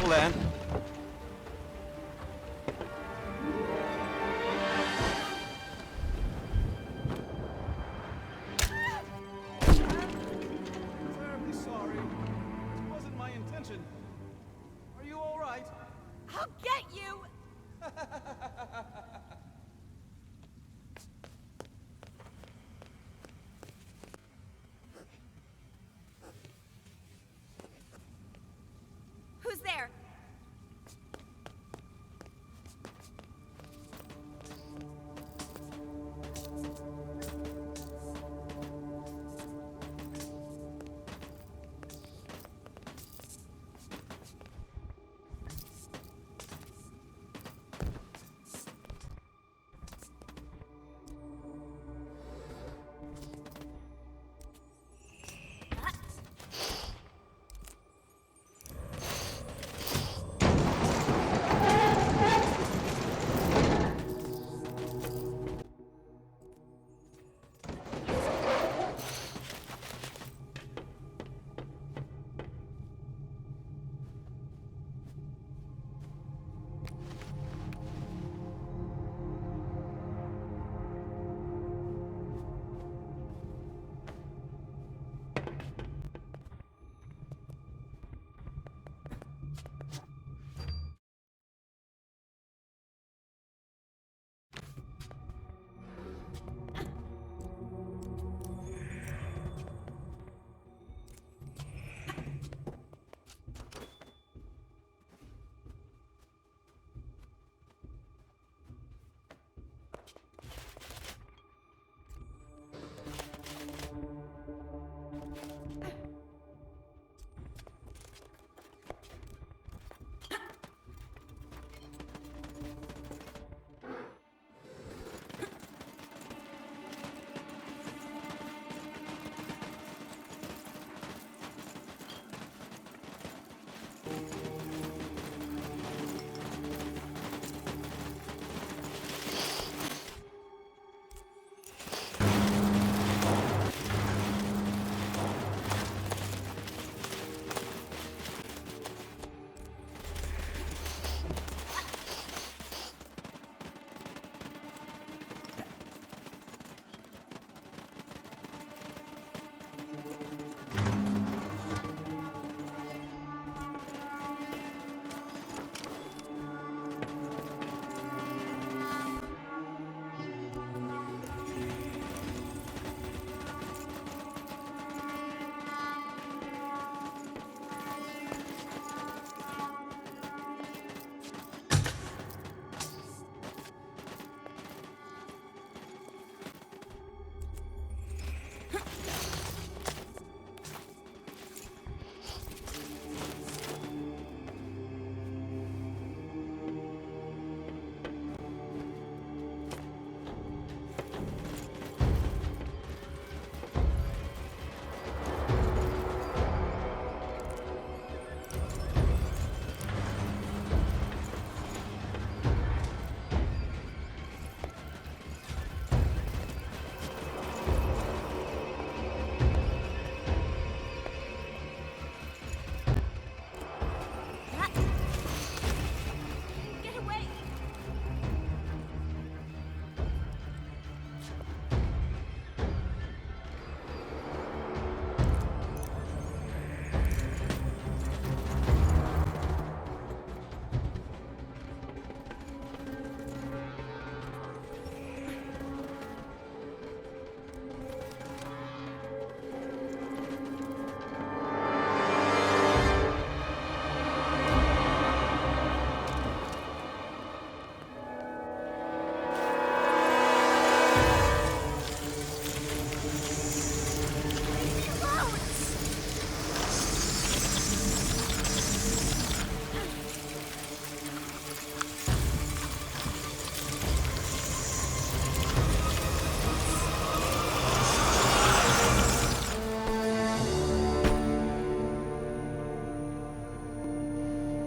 careful, Anne. Terribly sorry. It wasn't my intention. Are you all right? I'll get you! Who's there?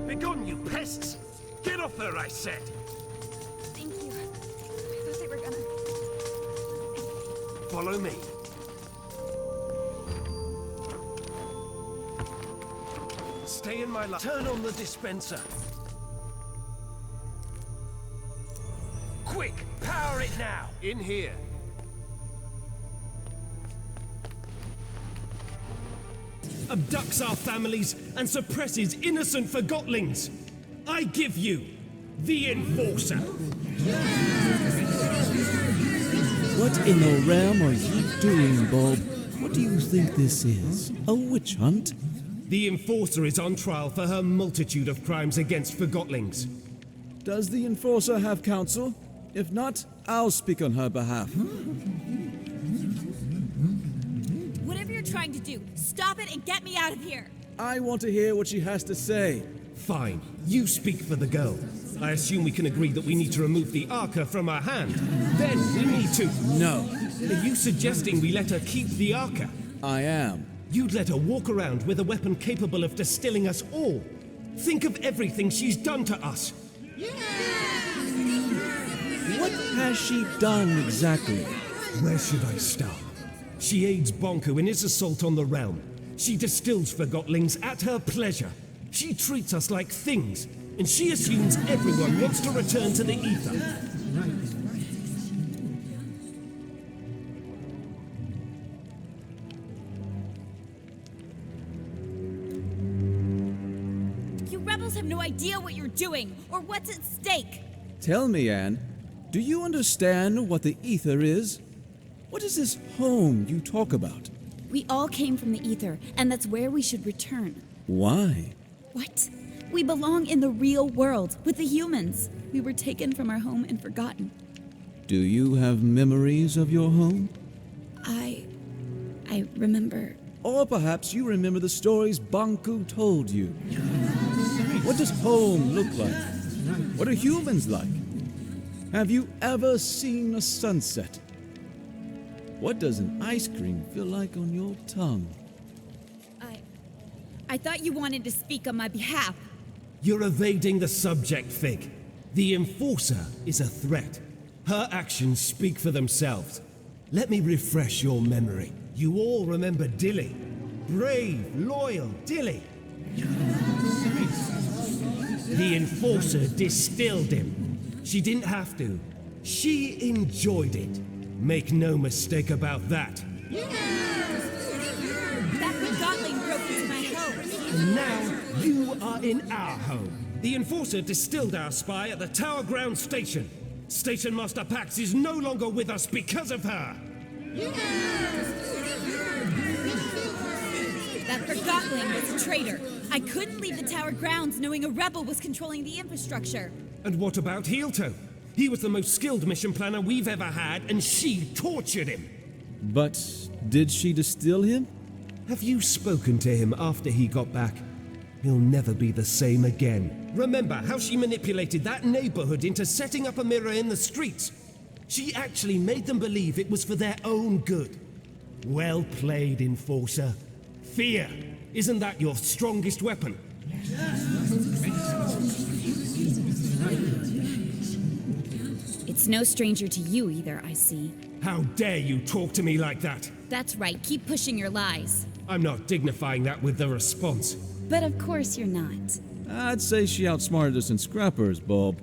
Begone, you pests! Get off her, I said! Thank you. I thought they were gonna... Follow me. Stay in my line. Turn on the dispenser. Quick! Power it now! In here. Abducts our families and suppresses innocent Forgotlings. I give you the Enforcer. What in the realm are you doing, Bob? What do you think this is? A witch hunt? The Enforcer is on trial for her multitude of crimes against Forgotlings. Does the Enforcer have counsel? If not, I'll speak on her behalf. Whatever you're trying to do, stop it and get me out of here! I want to hear what she has to say. Fine, you speak for the girl. I assume we can agree that we need to remove the Arca from her hand. Then we need to... No, Are you suggesting we let her keep the Arca? I am. You'd let her walk around with a weapon capable of distilling us all. Think of everything she's done to us. What has she done exactly? Where should I start? She aids Bonku in his assault on the realm. She distills Forgotlings at her pleasure. She treats us like things, and she assumes everyone wants to return to the ether. You rebels have no idea what you're doing, or what's at stake! Tell me, Anne, do you understand what the ether is? What is this home you talk about? We all came from the ether, and that's where we should return. Why? What? We belong in the real world, with the humans. We were taken from our home and forgotten. Do you have memories of your home? I remember... Or perhaps you remember the stories Bonku told you. What does home look like? What are humans like? Have you ever seen a sunset? What does an ice cream feel like on your tongue? I thought you wanted to speak on my behalf. You're evading the subject, Fig. The Enforcer is a threat. Her actions speak for themselves. Let me refresh your memory. You all remember Dilly. Brave, loyal Dilly. The Enforcer distilled him. She didn't have to. She enjoyed it. Make no mistake about that. That Forgotling broke into my home. And now, you are in our home. The Enforcer distilled our spy at the Tower Ground Station. Station Master Pax is no longer with us because of her. That Forgotling was a traitor. I couldn't leave the tower grounds knowing a rebel was controlling the infrastructure. And what about Heelto? He was the most skilled mission planner we've ever had, and she tortured him. But did she distill him? Have you spoken to him after he got back? He'll never be the same again. Remember how she manipulated that neighborhood into setting up a mirror in the streets? She actually made them believe it was for their own good. Well played, Enforcer. Fear. Isn't that your strongest weapon? It's no stranger to you either, I see. How dare you talk to me like that? That's right, keep pushing your lies. I'm not dignifying that with the response. But of course you're not. I'd say she outsmarted us in scrappers, Bob.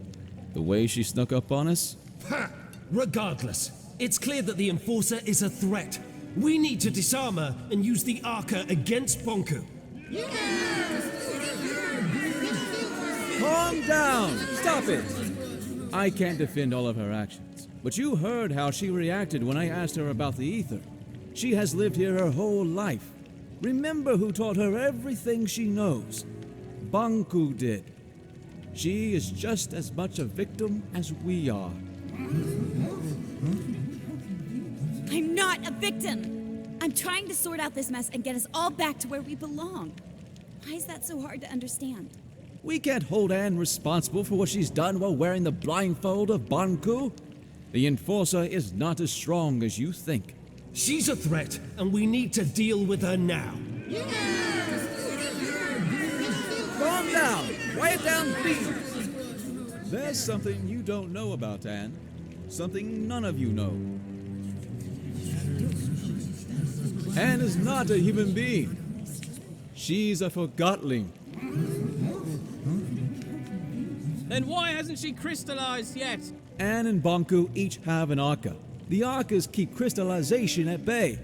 The way she snuck up on us. Ha! Regardless, it's clear that the Enforcer is a threat. We need to disarm her and use the Arca against Bonku. Calm down! Stop it! I can't defend all of her actions, but you heard how she reacted when I asked her about the ether. She has lived here her whole life. Remember who taught her everything she knows. Bonku did. She is just as much a victim as we are. I'm not a victim! I'm trying to sort out this mess and get us all back to where we belong. Why is that so hard to understand? We can't hold Anne responsible for what she's done while wearing the blindfold of Bonku. The Enforcer is not as strong as you think. She's a threat, and we need to deal with her now. Calm down! Quiet down, please! There's something you don't know about Anne. Something none of you know. Anne is not a human being. She's a Forgotling. Then why hasn't she crystallized yet? Anne and Bonku each have an Arca. The Arcas keep crystallization at bay.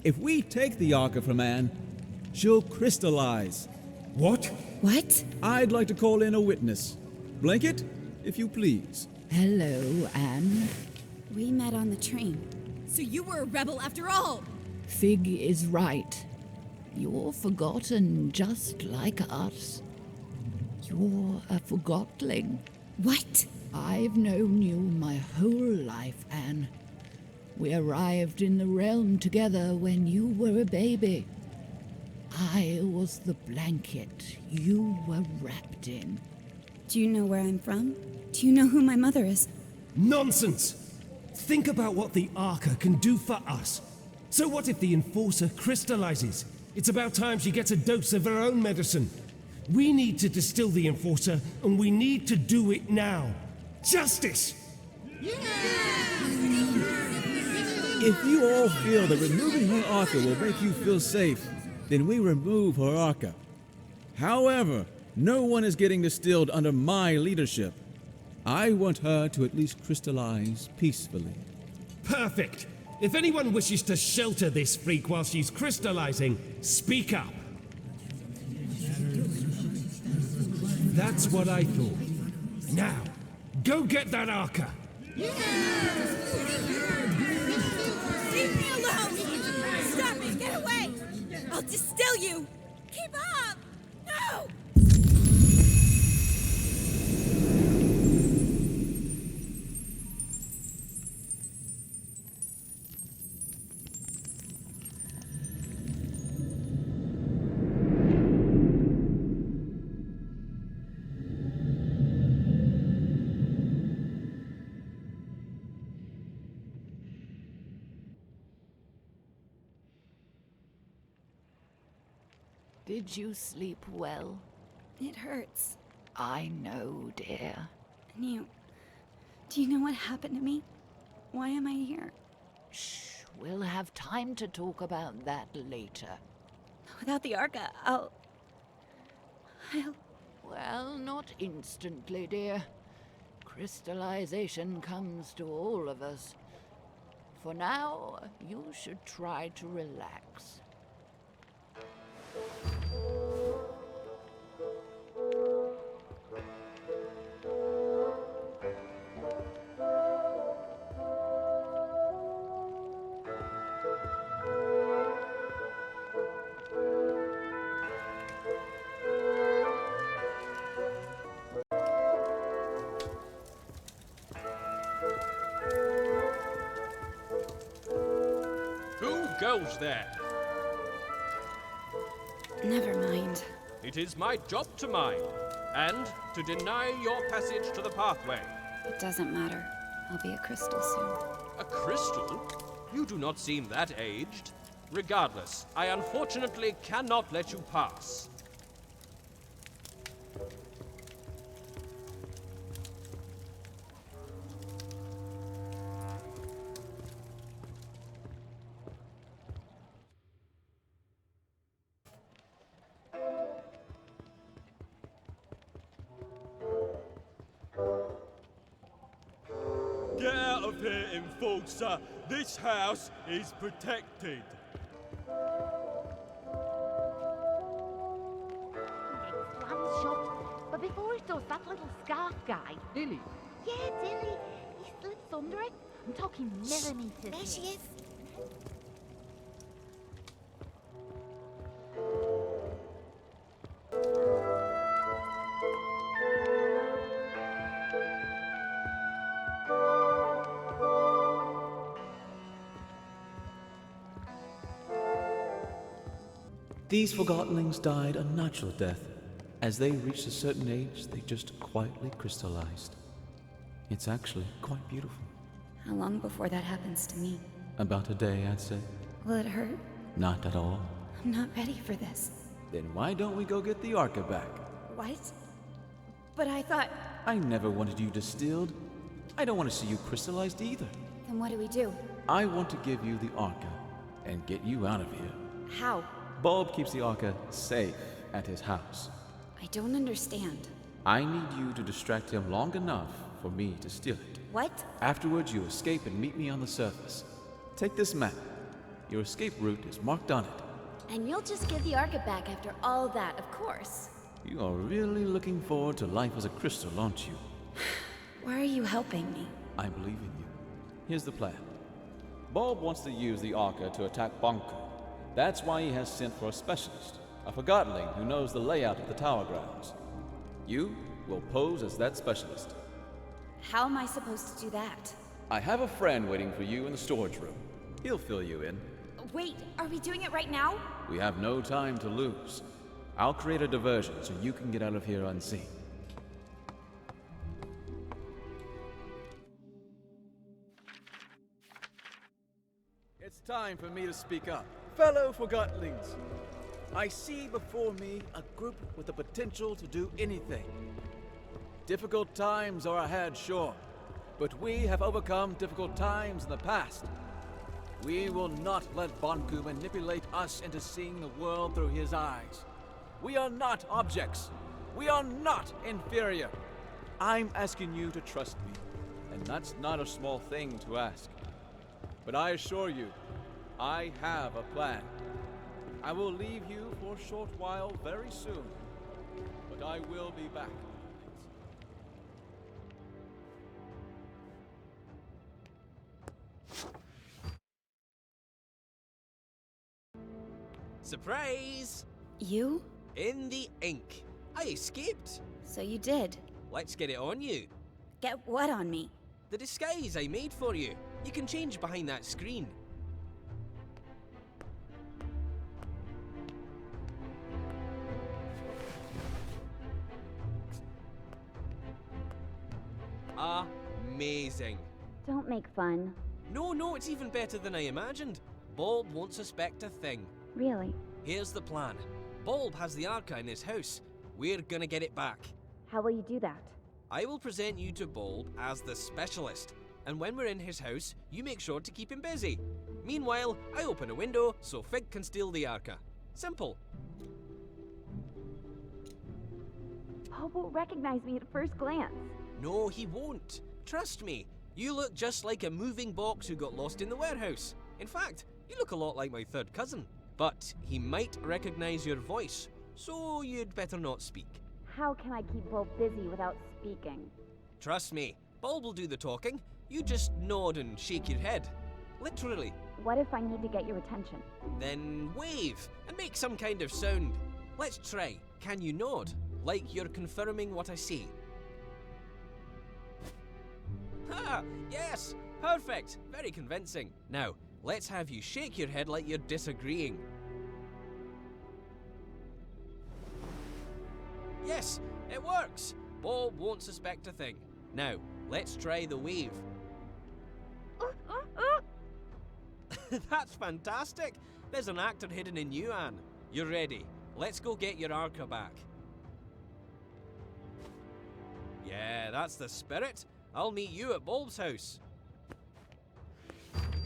If we take the Arca from Anne, she'll crystallize. What? What? I'd like to call in a witness. Blanket, if you please. Hello, Anne. We met on the train. So you were a rebel after all! Fig is right. You're forgotten just like us. You're a forgotling. What? I've known you my whole life, Anne. We arrived in the realm together when you were a baby. I was the blanket you were wrapped in. Do you know where I'm from? Do you know who my mother is? Nonsense! Think about what the Arca can do for us. So what if the Enforcer crystallizes? It's about time she gets a dose of her own medicine. We need to distill the Enforcer, and we need to do it now. Justice! If you all feel that removing her Arca will make you feel safe, then we remove her Arca. However, no one is getting distilled under my leadership. I want her to at least crystallize peacefully. Perfect! If anyone wishes to shelter this freak while she's crystallizing, speak up. That's what I thought. Now, go get that Arca! Leave me alone! Stop it! Get away! I'll distill you! Keep up! No! Did you sleep well? It hurts. I know, dear. And do you know what happened to me? Why am I here? Shh, we'll have time to talk about that later. Without the Arca, I'll... Well, not instantly, dear. Crystallization comes to all of us. For now, you should try to relax. Who goes there? Never mind. It is my job to mind, and to deny your passage to the pathway. It doesn't matter. I'll be a crystal soon. A crystal? You do not seem that aged. Regardless, I unfortunately cannot let you pass. Get out of here, Enforcer! This house is protected! Lamb's shop. But before it does, that little scarf guy. Dilly? Yeah, Dilly. He slips under it. I'm talking millimeters. There she is. These Forgottenlings died a natural death. As they reached a certain age, they just quietly crystallized. It's actually quite beautiful. How long before that happens to me? About a day, I'd say. Will it hurt? Not at all. I'm not ready for this. Then why don't we go get the Arca back? What? But I thought... I never wanted you distilled. I don't want to see you crystallized either. Then what do we do? I want to give you the Arca and get you out of here. How? Bulb keeps the Arca safe at his house. I don't understand. I need you to distract him long enough for me to steal it. What? Afterwards, you escape and meet me on the surface. Take this map. Your escape route is marked on it. And you'll just give the Arca back after all that, of course. You are really looking forward to life as a crystal, aren't you? Why are you helping me? I believe in you. Here's the plan. Bulb wants to use the Arca to attack Bonku. That's why he has sent for a specialist, a Forgottonling who knows the layout of the tower grounds. You will pose as that specialist. How am I supposed to do that? I have a friend waiting for you in the storage room. He'll fill you in. Wait, are we doing it right now? We have no time to lose. I'll create a diversion so you can get out of here unseen. It's time for me to speak up. Fellow Forgottonlings, I see before me a group with the potential to do anything. Difficult times are ahead, sure, but we have overcome difficult times in the past. We will not let Bonku manipulate us into seeing the world through his eyes. We are not objects. We are not inferior. I'm asking you to trust me, and that's not a small thing to ask. But I assure you, I have a plan. I will leave you for a short while very soon, but I will be back. Surprise! You? In the ink. I escaped. So you did. Let's get it on you. Get what on me? The disguise I made for you. You can change behind that screen. Amazing. Don't make fun. No, it's even better than I imagined. Bulb won't suspect a thing. Really? Here's the plan. Bulb has the Arca in his house. We're gonna get it back. How will you do that? I will present you to Bulb as the specialist, and when we're in his house, you make sure to keep him busy. Meanwhile, I open a window so Fig can steal the Arca. Simple. Paul won't recognize me at first glance. No, he won't. Trust me. You look just like a moving box who got lost in the warehouse. In fact, you look a lot like my third cousin. But he might recognize your voice, so you'd better not speak. How can I keep Bulb busy without speaking? Trust me, Bulb will do the talking. You just nod and shake your head. Literally. What if I need to get your attention? Then wave and make some kind of sound. Let's try. Can you nod? Like you're confirming what I say. Ha! Yes! Perfect! Very convincing. Now, let's have you shake your head like you're disagreeing. Yes, it works! Bulb won't suspect a thing. Now, let's try the wave. That's fantastic! There's an actor hidden in you, Anne. You're ready. Let's go get your Arca back. Yeah, that's the spirit. I'll meet you at Bulb's house.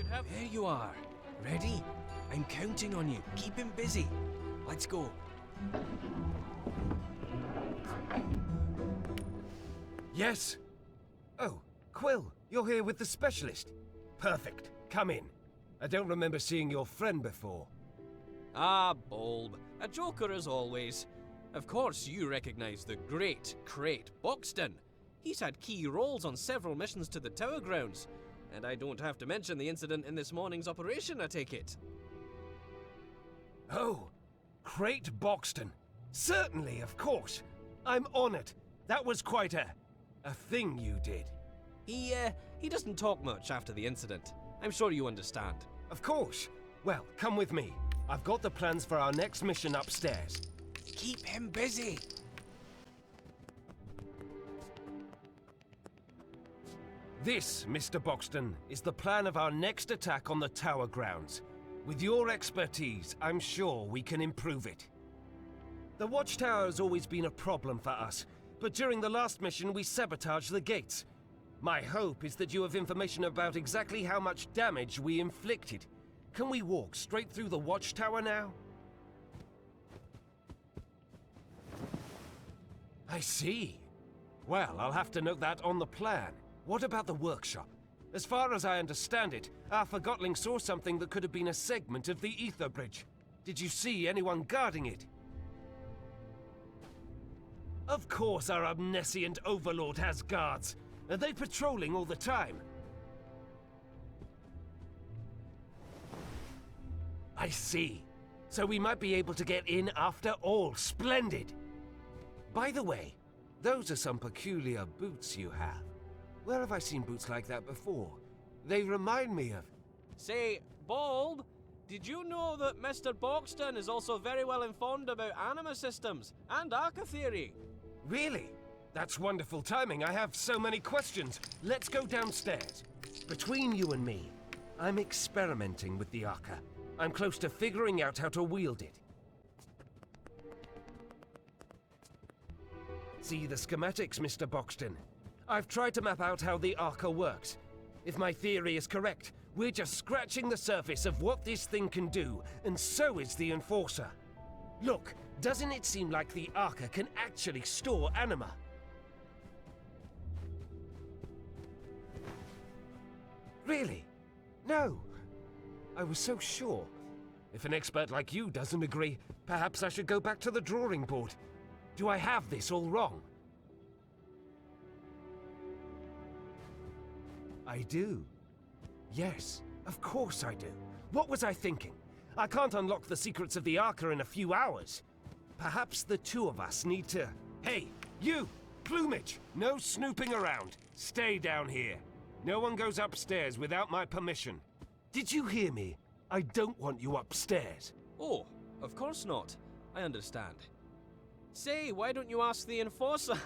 There you are. Ready? I'm counting on you. Keep him busy. Let's go. Yes? Oh, Quill, you're here with the specialist. Perfect. Come in. I don't remember seeing your friend before. Ah, Bulb. A joker as always. Of course you recognize the great Crate Boxton. He's had key roles on several missions to the tower grounds. And I don't have to mention the incident in this morning's operation, I take it. Oh, Crate Boxton. Certainly, of course. I'm honored. That was quite a thing you did. He doesn't talk much after the incident. I'm sure you understand. Of course. Well, come with me. I've got the plans for our next mission upstairs. Keep him busy. This, Mr. Boxton, is the plan of our next attack on the tower grounds. With your expertise, I'm sure we can improve it. The watchtower has always been a problem for us, but during the last mission we sabotaged the gates. My hope is that you have information about exactly how much damage we inflicted. Can we walk straight through the watchtower now? I see. Well, I'll have to note that on the plan. What about the workshop? As far as I understand it, our Forgotling saw something that could have been a segment of the ether bridge. Did you see anyone guarding it? Of course our omniscient overlord has guards. Are they patrolling all the time? I see. So we might be able to get in after all. Splendid! By the way, those are some peculiar boots you have. Where have I seen boots like that before? They remind me of... Say, Bulb, did you know that Mr. Boxton is also very well informed about anima systems and Arca theory? Really? That's wonderful timing. I have so many questions. Let's go downstairs. Between you and me, I'm experimenting with the Arca. I'm close to figuring out how to wield it. See the schematics, Mr. Boxton. I've tried to map out how the Arca works. If my theory is correct, we're just scratching the surface of what this thing can do, and so is the Enforcer. Look, doesn't it seem like the Arca can actually store anima? Really? No. I was so sure. If an expert like you doesn't agree, perhaps I should go back to the drawing board. Do I have this all wrong? I do. Yes, of course I do. What was I thinking? I can't unlock the secrets of the Arca in a few hours. Perhaps the two of us need to... Hey, you! Plumage! No snooping around. Stay down here. No one goes upstairs without my permission. Did you hear me? I don't want you upstairs. Oh, of course not. I understand. Say, why don't you ask the Enforcer?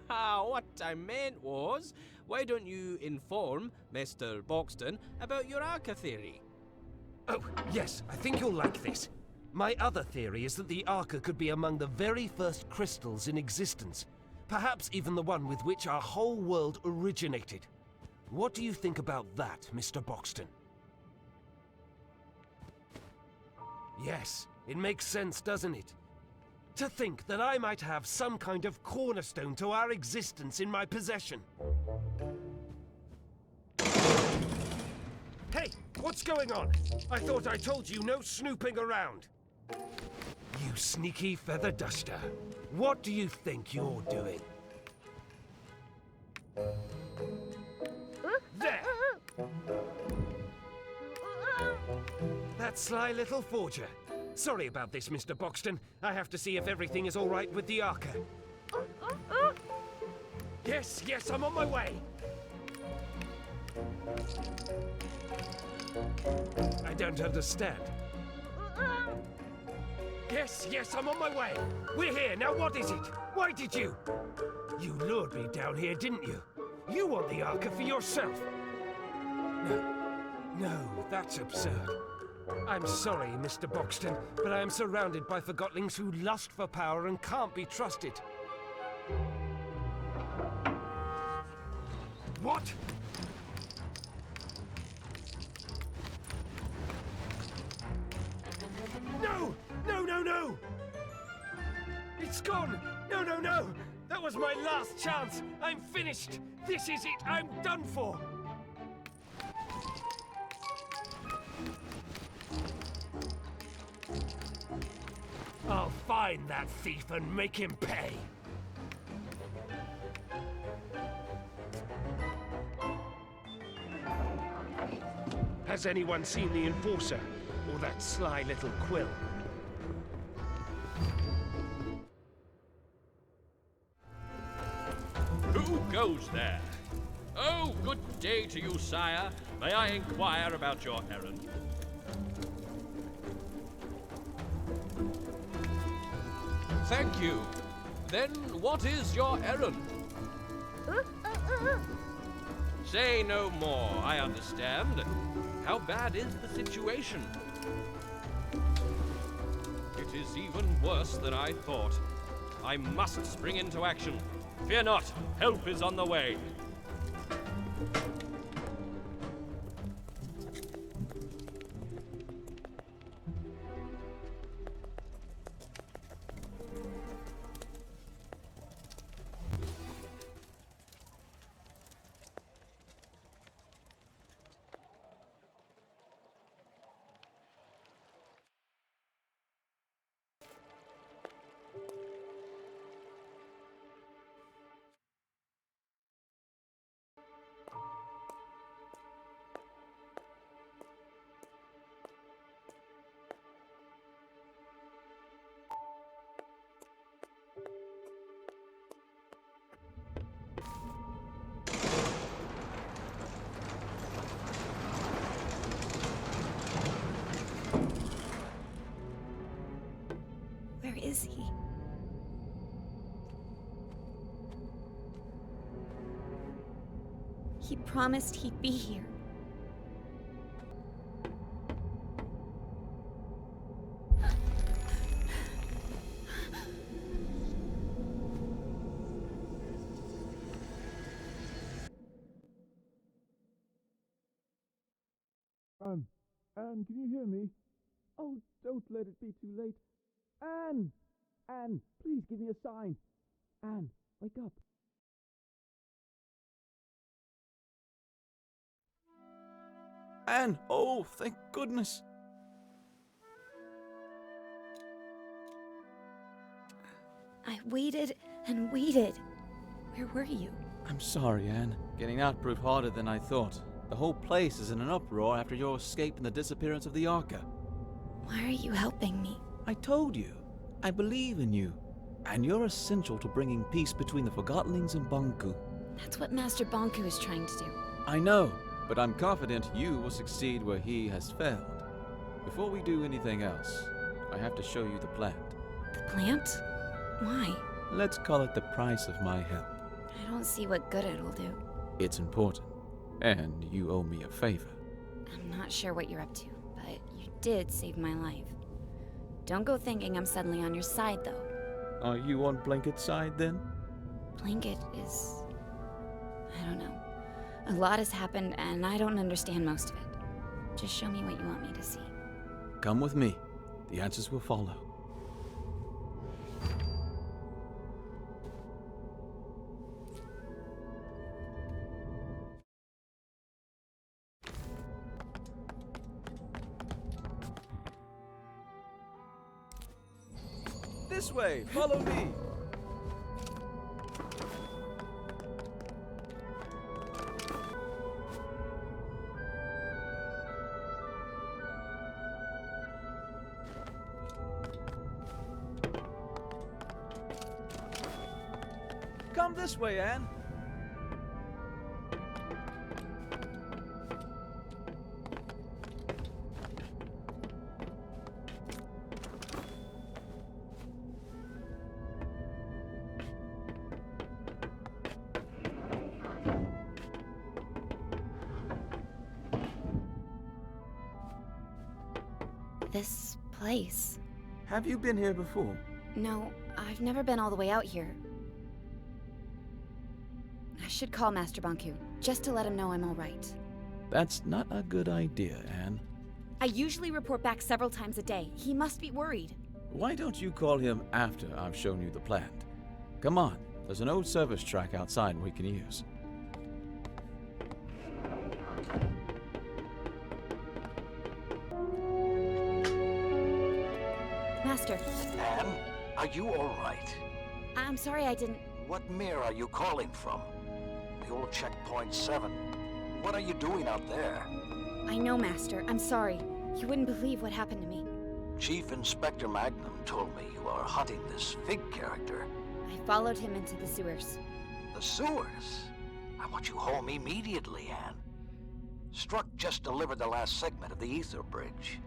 What I meant was, why don't you inform Mr. Boxton about your Arca theory? Oh, yes, I think you'll like this. My other theory is that the Arca could be among the very first crystals in existence. Perhaps even the one with which our whole world originated. What do you think about that, Mr. Boxton? Yes, it makes sense, doesn't it? To think that I might have some kind of cornerstone to our existence in my possession. Hey, what's going on? I thought I told you no snooping around. You sneaky feather duster. What do you think you're doing? There! That sly little forger. Sorry about this, Mr. Boxton. I have to see if everything is all right with the Arca. Yes, yes, I'm on my way. I don't understand. Yes, yes, I'm on my way. We're here. Now what is it? Why did you? You lured me down here, didn't you? You want the Arca for yourself. No, that's absurd. I'm sorry, Mr. Boxton, but I am surrounded by Forgotlings who lust for power and can't be trusted. What? No! No, no, no! It's gone! No, no, no! That was my last chance! I'm finished! This is it! I'm done for! I'll find that thief and make him pay! Has anyone seen the Enforcer? Or that sly little Quill? Who goes there? Oh, good day to you, sire. May I inquire about your errand? Thank you. Then what is your errand? Say no more, I understand. How bad is the situation? It is even worse than I thought. I must spring into action. Fear not, help is on the way. is he? He promised he'd be here. Anne, can you hear me? Oh, don't let it be too late. Anne! Anne, please give me a sign. Anne, wake up. Anne! Oh, thank goodness. I waited and waited. Where were you? I'm sorry, Anne. Getting out proved harder than I thought. The whole place is in an uproar after your escape and the disappearance of the Arca. Why are you helping me? I told you. I believe in you. And you're essential to bringing peace between the Forgottlings and Banku. That's what Master Banku is trying to do. I know, but I'm confident you will succeed where he has failed. Before we do anything else, I have to show you the plant. The plant? Why? Let's call it the price of my help. I don't see what good it'll do. It's important, and you owe me a favor. I'm not sure what you're up to, but you did save my life. Don't go thinking I'm suddenly on your side, though. Are you on Blanket's side, then? Blanket is... I don't know. A lot has happened, and I don't understand most of it. Just show me what you want me to see. Come with me. The answers will follow. This way, follow me. Come this way, Anne. This place. Have you been here before? No, I've never been all the way out here. I should call Master Banku, just to let him know I'm all right. That's not a good idea, Anne. I usually report back several times a day. He must be worried. Why don't you call him after I've shown you the plant? Come on, there's an old service track outside we can use. Master. Anne, are you all right? I'm sorry I didn't... What mirror are you calling from? The old checkpoint 7. What are you doing out there? I know, Master. I'm sorry. You wouldn't believe what happened to me. Chief Inspector Magnum told me you are hunting this Fig character. I followed him into the sewers. The sewers? I want you home immediately, Anne. Struck just delivered the last segment of the ether bridge.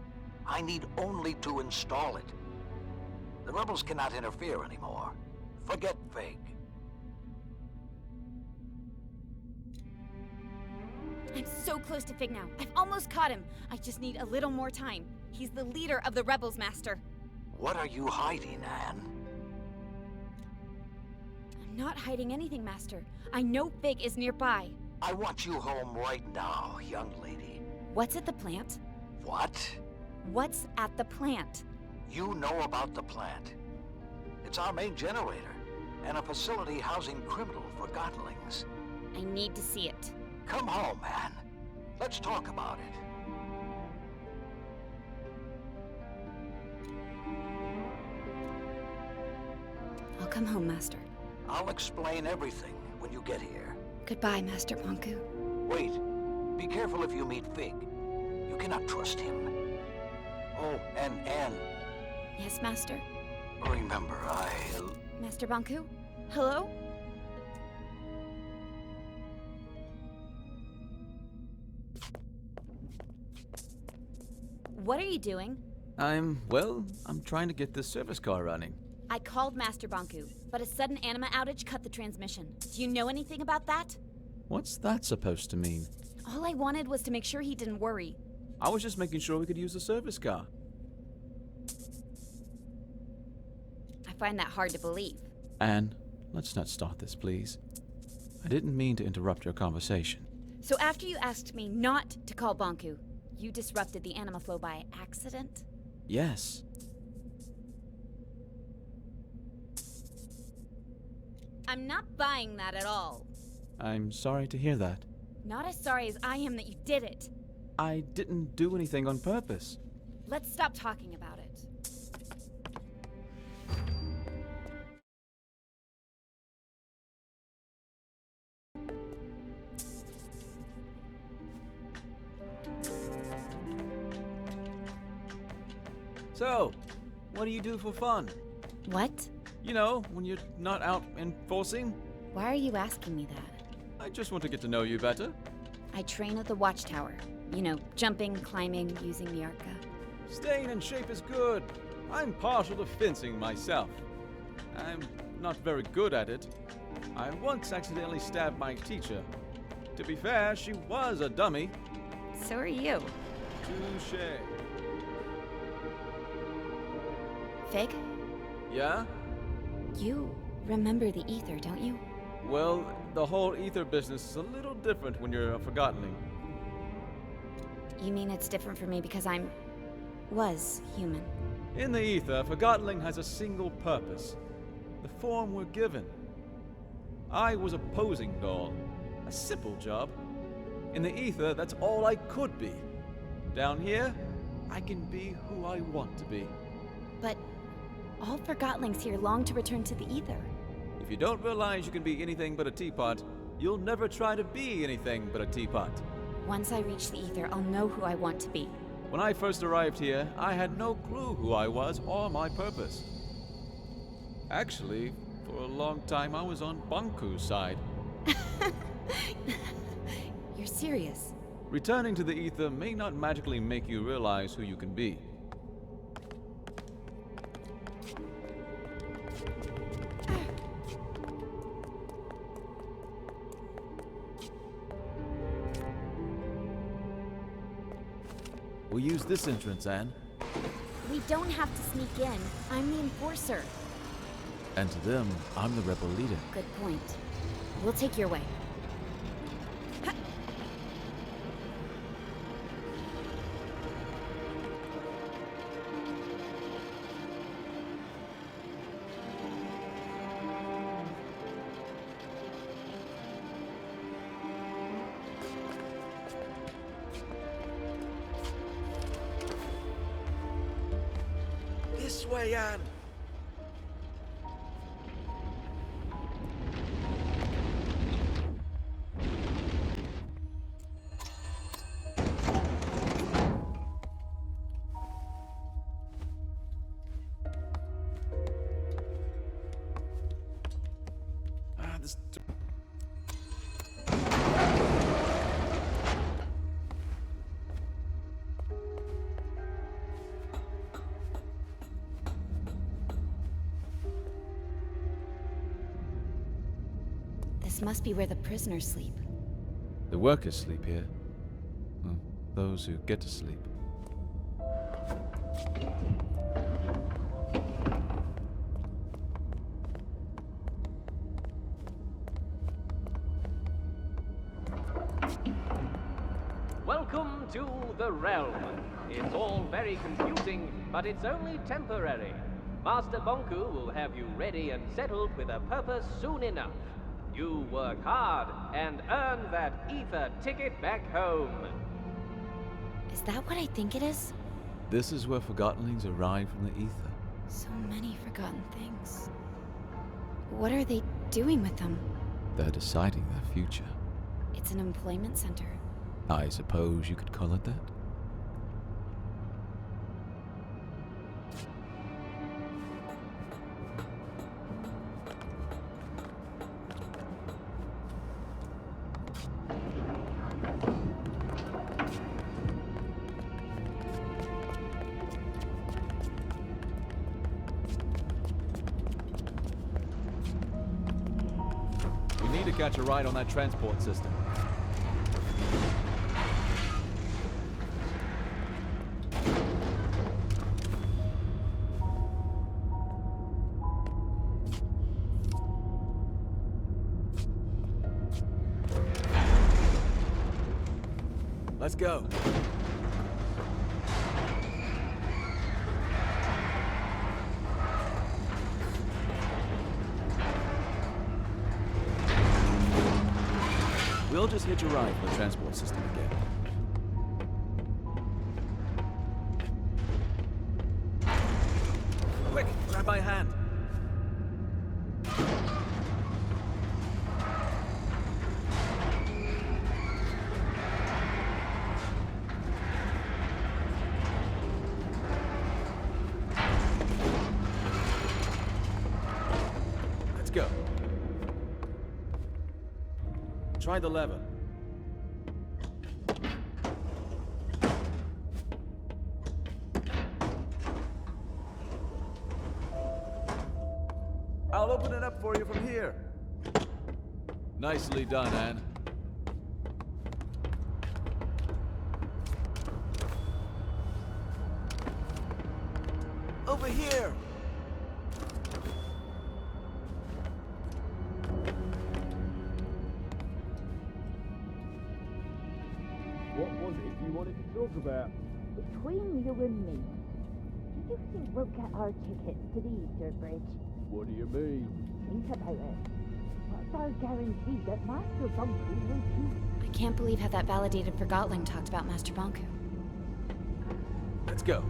I need only to install it. The rebels cannot interfere anymore. Forget Fig. I'm so close to Fig now. I've almost caught him. I just need a little more time. He's the leader of the rebels, Master. What are you hiding, Anne? I'm not hiding anything, Master. I know Fig is nearby. I want you home right now, young lady. What's at the plant? What? What's at the plant? You know about the plant. It's our main generator, and a facility housing criminal Forgottlings. I need to see it. Come home, Anne. Let's talk about it. I'll come home, Master. I'll explain everything when you get here. Goodbye, Master Banku. Wait. Be careful if you meet Fig. You cannot trust him. Oh, and Anne. Yes, Master? Remember, Master Banku? Hello? What are you doing? I'm trying to get this service car running. I called Master Bonku, but a sudden anima outage cut the transmission. Do you know anything about that? What's that supposed to mean? All I wanted was to make sure he didn't worry. I was just making sure we could use the service car. I find that hard to believe. Anne, let's not start this, please. I didn't mean to interrupt your conversation. So after you asked me not to call Bonku, you disrupted the anima flow by accident? Yes. I'm not buying that at all. I'm sorry to hear that. Not as sorry as I am that you did it. I didn't do anything on purpose. Let's stop talking about it. So, what do you do for fun? What? You know, when you're not out enforcing? Why are you asking me that? I just want to get to know you better. I train at the watchtower. You know, jumping, climbing, using the arca. Staying in shape is good. I'm partial to fencing myself. I'm not very good at it. I once accidentally stabbed my teacher. To be fair, she was a dummy. So are you. Touché. Fig? Yeah? You remember the ether, don't you? Well, the whole ether business is a little different when you're a Forgottoning. You mean it's different for me because was human? In the ether, Forgottoning has a single purpose. The form we're given. I was a posing doll. A simple job. In the ether, that's all I could be. Down here, I can be who I want to be. But all Forgottlings here long to return to the ether. If you don't realize you can be anything but a teapot, you'll never try to be anything but a teapot. Once I reach the ether, I'll know who I want to be. When I first arrived here, I had no clue who I was or my purpose. Actually, for a long time I was on Bonku's side. You're serious? Returning to the ether may not magically make you realize who you can be. We'll use this entrance, Anne. We don't have to sneak in. I'm the enforcer. And to them, I'm the rebel leader. Good point. We'll take your way. This way, Anne. This must be where the prisoners sleep. The workers sleep here. Well, those who get to sleep. Welcome to the realm. It's all very confusing, but it's only temporary. Master Bonku will have you ready and settled with a purpose soon enough. You work hard and earn that ether ticket back home. Is that what I think it is? This is where Forgottonlings arrive from the ether. So many forgotten things. What are they doing with them? They're deciding their future. It's an employment center. I suppose you could call it that. to catch a ride on that transport system. Let's go. We'll just hitch a ride for the transport system again. Quick, grab my hand. Let's go. Try the lever. I'll open it up for you from here. Nicely done, Anne. Over here. What was it you wanted to talk about? Between you and me, do you think we'll get our tickets to the Easter Bridge? What do you mean? Think about it. What's our guarantee that Master Bunku will keep? I can't believe how that validated Forgotling talked about Master Bonku. Let's go.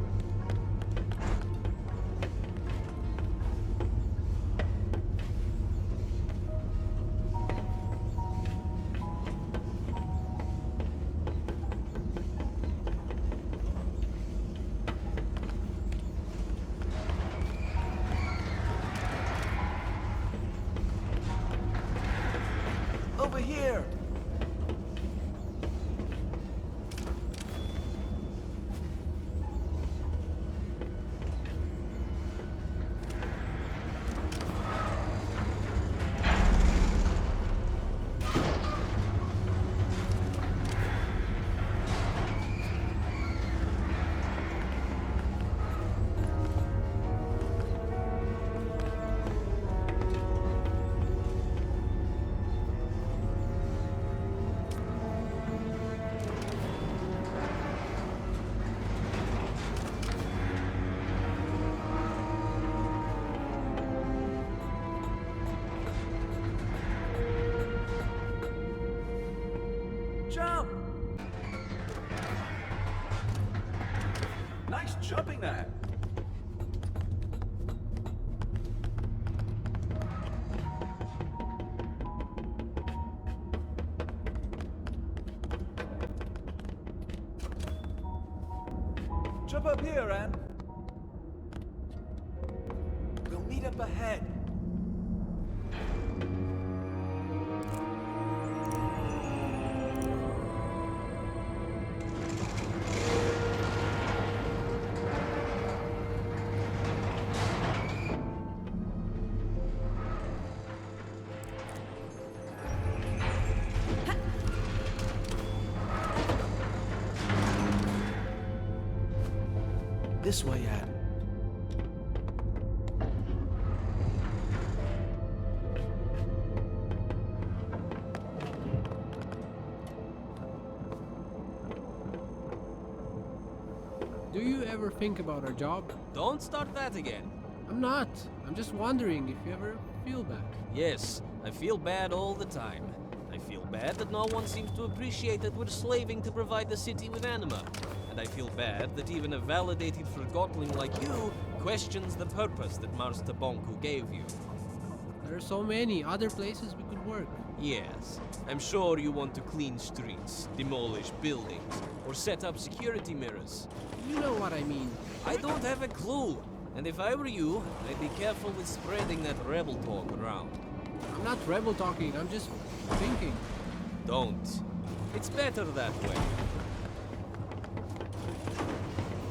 Over here. Jump! Nice jumping that. Jump up here, Anne. We'll meet up ahead. This way, Anne. Do you ever think about our job? Don't start that again. I'm not. I'm just wondering if you ever feel bad. Yes, I feel bad all the time. I feel bad that no one seems to appreciate that we're slaving to provide the city with anima. And I feel bad that even a validated Forgotling like you questions the purpose that Master Bonku gave you. There are so many other places we could work. Yes, I'm sure you want to clean streets, demolish buildings, or set up security mirrors. You know what I mean. I don't have a clue. And if I were you, I'd be careful with spreading that rebel talk around. I'm not rebel talking, I'm just thinking. Don't. It's better that way.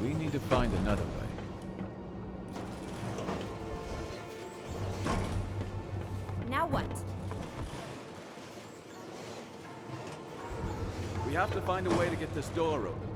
We need to find another way. Now what? have to find a way to get this door open.